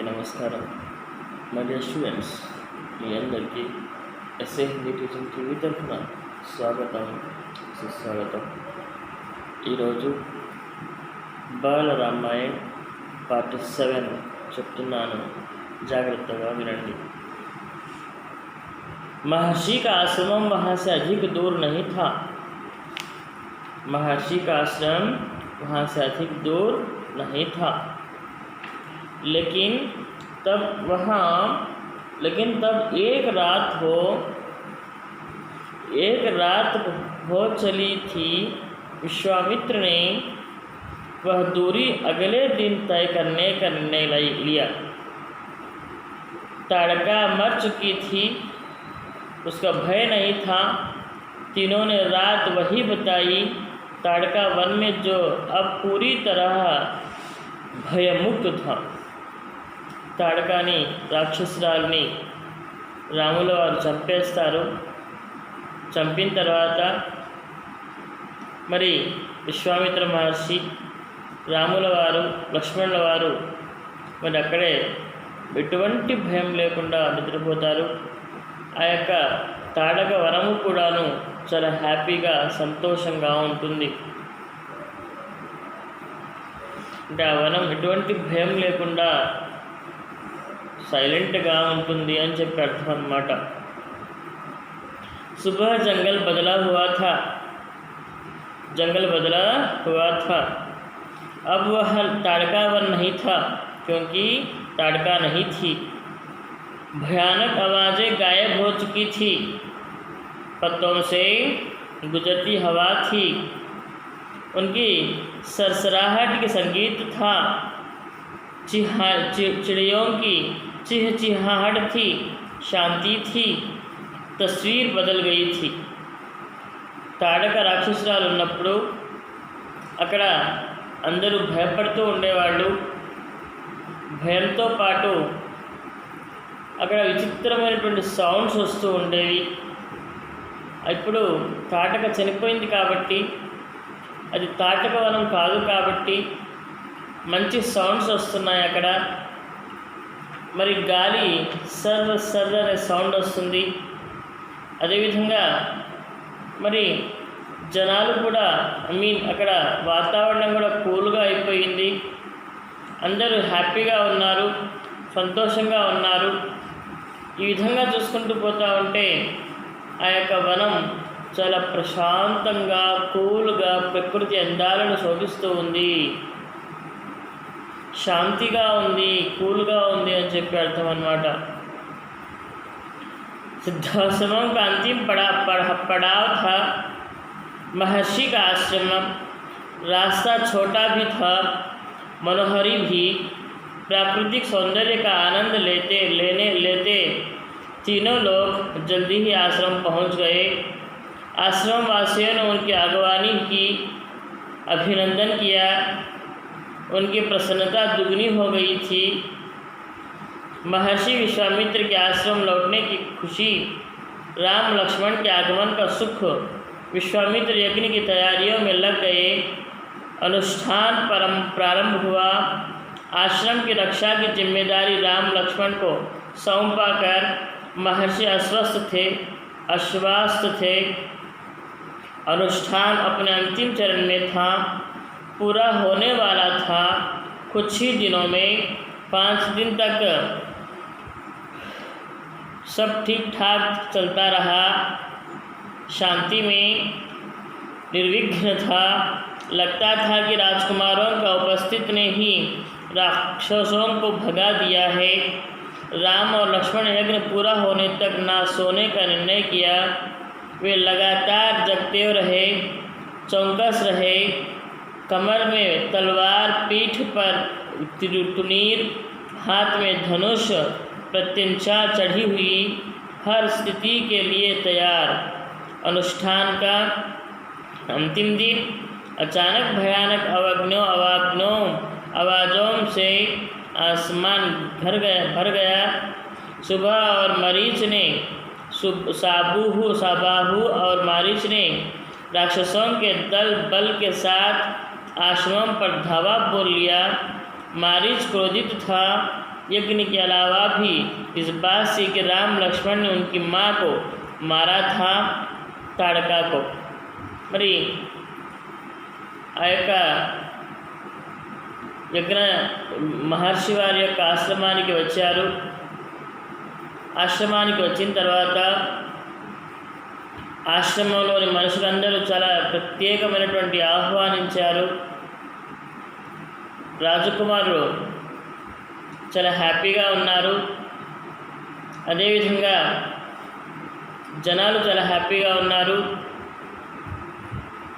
నమస్కారం. My dear students, మీ అందరికీ SA Hindi teaching TV తరఫున స్వాగతం, సుస్వాగతం. ఈరోజు బాల రామాయణ్ పార్ట్ 7 చెప్తున్నాను, జాగ్రత్తగా వినండి. महर्षि का आश्रम वहाँ से अधिक दूर नहीं था. महर्षि का आश्रम वहाँ से अधिक दूर नहीं था, लेकिन तब एक रात हो चली थी. विश्वामित्र ने वह दूरी अगले दिन तय करने का निर्णय लिया. ताड़का मर चुकी थी, उसका भय नहीं था. तीनों ने रात वही बताई. ताड़का वन में जो अब पूरी तरह भयमुक्त था. తాడకాని రాక్షసురాల్ని రాముల వారు చంపేస్తారు. చంపిన తర్వాత మరి విశ్వామిత్ర మహర్షి, రాముల వారు, లక్ష్మణుల వారు మరి అక్కడే ఎటువంటి భయం లేకుండా నిద్రపోతారు. ఆ యొక్క తాడక వనము కూడాను చాలా హ్యాపీగా, సంతోషంగా ఉంటుంది. అంటే ఆ వనం ఎటువంటి భయం లేకుండా साइलेंटగా ఉంటుంది అని చెప్పి అర్థం అన్నమాట. सुबह जंगल बदला हुआ था. अब वह ताड़का वन नहीं था, क्योंकि ताड़का नहीं थी. भयानक आवाज़ें गायब हो चुकी थी. पत्तों से गुजरती हवा थी. उनकी सरसराहट के संगीत था. चिड़ियों की चिहचिहाहट थी. शांति थी. तस्वीर बदल गई थी. తాడక రాక్షసురాలు ఉన్నప్పుడు అక్కడ అందరూ భయపడుతూ ఉండేవాళ్ళు. భయంతో పాటు అక్కడ విచిత్రమైనటువంటి సౌండ్స్ వస్తూ ఉండేవి. ఇప్పుడు తాటక చనిపోయింది కాబట్టి, అది తాటక వనం కాదు కాబట్టి మంచి సౌండ్స్ వస్తున్నాయి. అక్కడ మరి గాలి సర్ర సర్ర అనే సౌండ్ వస్తుంది. అదేవిధంగా మరి జనాలు కూడా అక్కడ వాతావరణం కూడా కూల్గా అయిపోయింది. అందరూ హ్యాపీగా ఉన్నారు, సంతోషంగా ఉన్నారు. ఈ విధంగా చూసుకుంటూ పోతూ ఉంటే ఆ యొక్క వనం చాలా ప్రశాంతంగా, కూల్గా ప్రకృతి అందాలను శోభిస్తూ ఉంది. శాంతిగా ఉంది, కూల్గా ఉంది అని చెప్పి అర్థం అన్నమాట. सिद्धाश्रम का अंतिम पड़ाव था महर्षि का आश्रम. रास्ता छोटा भी था, मनोहरी भी. प्राकृतिक सौंदर्य का आनंद लेते तीनों लोग जल्दी ही आश्रम पहुंच गए. आश्रम वासियों ने उनकी अगवानी की, अभिनंदन किया. उनकी प्रसन्नता दुगनी हो गई थी. महर्षि विश्वामित्र के आश्रम लौटने की खुशी, राम लक्ष्मण के आगमन का सुख. विश्वामित्र यज्ञ की तैयारियों में लग गए. अनुष्ठान प्रारंभ हुआ. आश्रम की रक्षा की जिम्मेदारी राम लक्ष्मण को सौंपा कर महर्षि आश्वस्त थे. अनुष्ठान अपने अंतिम चरण में था, पूरा होने वाला था. कुछ ही दिनों में 5 दिन तक सब ठीक ठाक चलता रहा. शांति में निर्विघ्न था. लगता था कि राजकुमारों का उपस्थित ने ही राक्षसों को भगा दिया है. राम और लक्ष्मण यज्ञ पूरा होने तक ना सोने का निर्णय किया. वे लगातार जगते रहे, चौकस रहे. कमर में तलवार, पीठ पर तुनीर, हाथ में धनुष, प्रत्यंचा चढ़ी हुई, हर स्थिति के लिए तैयार. अनुष्ठान का अंतिम दिन अचानक भयानक आवाज़ों से आसमान भर गया. सुबह और साबाहु और मारीच ने राक्षसों के दल बल के साथ आश्रम पर धावा बोल लिया. मारीच क्रोधित था. यज्ञ के अलावा भी इस बात से कि राम लक्ष्मण ने उनकी माँ को मारा था, ताड़का को। మరి ఆ యొక్క యజ్ఞ మహర్షి వారి యొక్క ఆశ్రమానికి వచ్చారు. ఆశ్రమానికి వచ్చిన తర్వాత ఆశ్రమంలోని మనుషులందరూ చాలా ప్రత్యేకమైనటువంటి ఆహ్వానించారు. రాజకుమారులు చాలా హ్యాపీగా ఉన్నారు. అదేవిధంగా జనాలు చాలా హ్యాపీగా ఉన్నారు.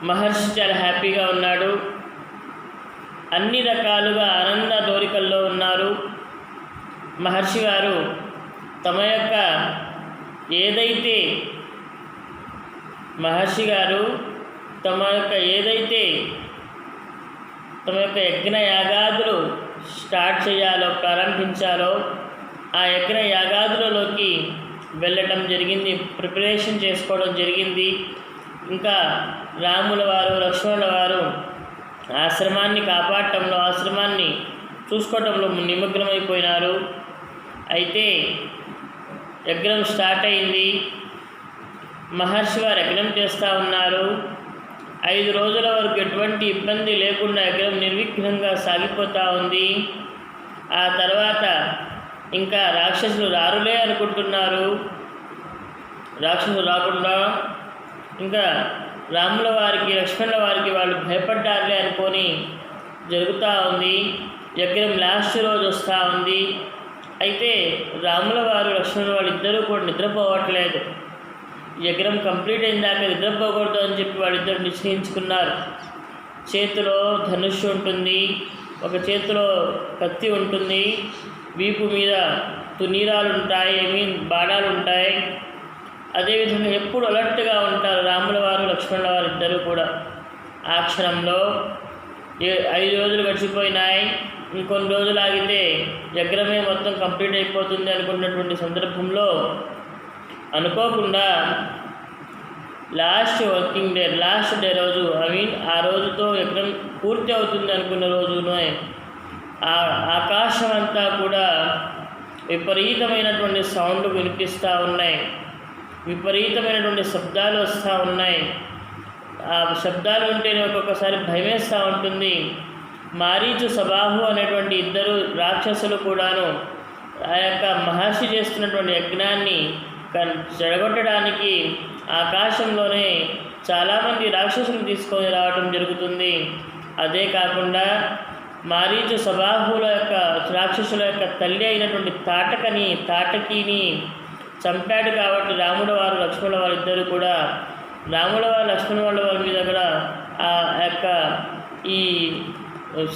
మహర్షి చాలా హ్యాపీగా ఉన్నాడు. అన్ని రకాలుగా ఆనంద దోరికల్లో ఉన్నారు. మహర్షి గారు తమ యొక్క ఏదైతే యజ్ఞ యాగాదులు స్టార్ట్ చేయాలో, ప్రారంభించాలో ఆ యజ్ఞ యాగాదులలోకి వెళ్ళటం జరిగింది, ప్రిపరేషన్ చేసుకోవడం జరిగింది. ఇంకా రాముల వారు, లక్ష్మణుల వారు ఆశ్రమాన్ని కాపాడటంలో, ఆశ్రమాన్ని చూసుకోవటంలో నిమగ్నమైపోయినారు. అయితే యజ్ఞం స్టార్ట్ అయింది. మహర్షి వారు యజ్ఞం చేస్తూ ఉన్నారు. 5 రోజుల వరకు ఎటువంటి ఇబ్బంది లేకుండా యజ్ఞం నిర్విఘ్నంగా సాగిపోతూ ఉంది. ఆ తర్వాత ఇంకా రాక్షసులు రారులే అనుకుంటున్నారు. రాక్షసులు రాకుండా ఇంకా రాముల వారికి, లక్ష్మణుల వారికి వాళ్ళు భయపడ్డారులే అనుకొని జరుగుతూ ఉంది. యజ్ఞం లాస్ట్ రోజు వస్తూ ఉంది. అయితే రాముల వారు, లక్ష్మణుల వారు ఇద్దరూ కూడా నిద్రపోవట్లేదు. యజ్ఞం కంప్లీట్ అయిన దాకా నిద్రపోకూడదు అని చెప్పి వాళ్ళిద్దరు నిశ్చయించుకున్నారు. చేతిలో ధనుస్సు ఉంటుంది, ఒక చేతిలో కత్తి ఉంటుంది, వీపు మీద తునీరాలు ఉంటాయి, బాణాలు ఉంటాయి. అదేవిధంగా ఎప్పుడు అలర్ట్గా ఉంటారు రాముల వారు, లక్ష్మణుల వారు ఇద్దరు కూడా. ఆ క్షణంలో 5 రోజులు గడిచిపోయినాయి. ఇంకొన్ని రోజులు ఆగితే యజ్ఞమే మొత్తం కంప్లీట్ అయిపోతుంది అనుకున్నటువంటి సందర్భంలో అనుకోకుండా లాస్ట్ డే రోజు, ఆ రోజుతో యజ్ఞం పూర్తి అవుతుంది అనుకున్న రోజునే ఆకాశం అంతా కూడా విపరీతమైనటువంటి సౌండ్ వినిపిస్తూ ఉన్నాయి. విపరీతమైనటువంటి శబ్దాలు వస్తూ ఉన్నాయి. ఆ శబ్దాలు వింటేనే ఒక్కొక్కసారి భయమేస్తూ ఉంటుంది. మారీచు, సబాహు అనేటువంటి ఇద్దరు రాక్షసులు కూడాను ఆ యొక్క మహర్షి చేస్తున్నటువంటి యజ్ఞాన్ని చెడగొట్టడానికి ఆకాశంలోనే చాలామంది రాక్షసులను తీసుకొని రావడం జరుగుతుంది. అదే కాకుండా మారీచు, సబాహుల యొక్క రాక్షసుల యొక్క తల్లి అయినటువంటి తాటకిని చంపాడు. కాబట్టి రాముల వారు, లక్ష్మణుల వారు ఇద్దరు కూడా రాముల వారు, లక్ష్మణుల వారి మీద కూడా ఆ యొక్క ఈ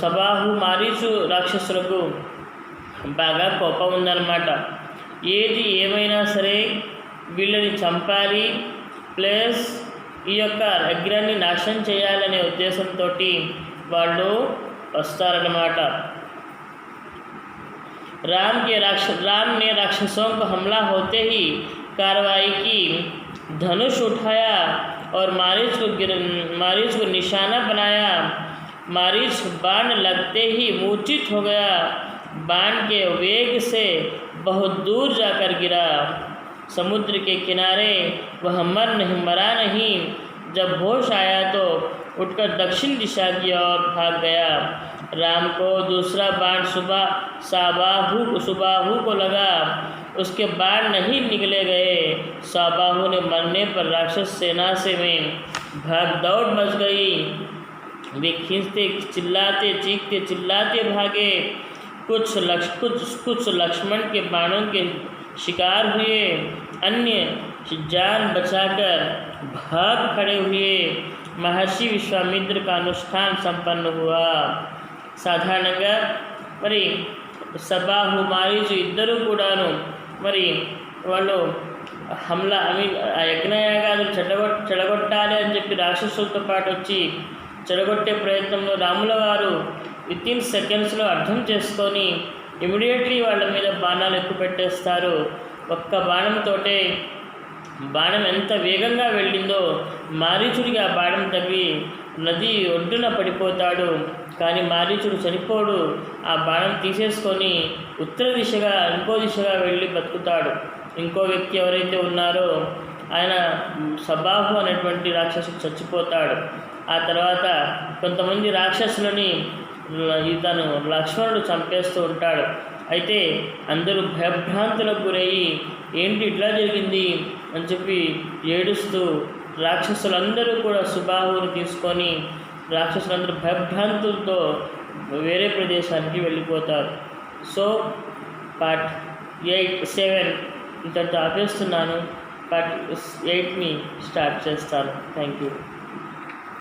సబాహు, మారీచు రాక్షసులకు బాగా కోపం ఉందన్నమాట. ఏది ఏమైనా సరే వీళ్ళని చంపాలి, ప్లస్ ఈ యొక్క యజ్ఞాన్ని నాశనం చేయాలనే ఉద్దేశంతో వాళ్ళు వస్తారన్నమాట. राम ने राक्षसों को हमला होते ही कार्रवाई की, धनुष उठाया और मारीच को निशाना बनाया. मारीच बाण लगते ही मूर्छित हो गया. बाण के वेग से बहुत दूर जाकर गिरा. समुद्र के किनारे वह मरा नहीं. जब होश आया तो उठकर दक्षिण दिशा की ओर भाग गया. राम को दूसरा बाण सुबाहु को लगा. उसके बाण नहीं निकले गए. साबाहु ने मरने पर राक्षस सेना से में भाग दौड़ मच गई. वे खींचते चिल्लाते, चीखते चिल्लाते भागे. कुछ लक्ष्मण के बाणों के शिकार हुए, अन्य जान बचाकर भाग खड़े हुए. महर्षి విశ్వామిత్ర का अनुष्ठान संपन्न हुआ. సాధారణంగా మరి సబాహు, మారీచు ఇద్దరు కూడాను మరి వాళ్ళు ఆ యజ్ఞయాగాలు చెడగొట్టాలి అని చెప్పి రాక్షసులతో పాటు వచ్చి చెడగొట్టే ప్రయత్నంలో రాముల వారు వితిన్ సెకండ్స్లో అర్థం చేసుకొని ఇమీడియట్లీ వాళ్ళ మీద బాణాలు ఎక్కువ పెట్టేస్తారు. ఒక్క బాణంతోటే బాణం ఎంత వేగంగా వెళ్ళిందో మారీచుడికి ఆ బాణం తగిలి నది ఒడ్డున పడిపోతాడు. కానీ మారీచుడు చనిపోడు. ఆ బాణం తీసేసుకొని ఉత్తర దిశగా ఇంకో దిశగా వెళ్ళి బతుకుతాడు. ఇంకో వ్యక్తి ఎవరైతే ఉన్నారో ఆయన సబాహు అనేటువంటి రాక్షసుడు చచ్చిపోతాడు. ఆ తర్వాత కొంతమంది రాక్షసులని ఇతను లక్ష్మణుడు చంపేస్తూ ఉంటాడు. అయితే అందరూ భయభ్రాంతులకు గురయ్యి ఏంటి ఇట్లా జరిగింది అని చెప్పి ఏడుస్తూ రాక్షసులందరూ కూడా సుబాహువుని తీసుకొని రాక్షసులందరూ భయభ్రాంతులతో వేరే ప్రదేశానికి వెళ్ళిపోతారు. సో పార్ట్ 7 ఇంతటితో ఆపేస్తున్నాను. పార్ట్ 8ని స్టార్ట్ చేస్తాను. Thank you.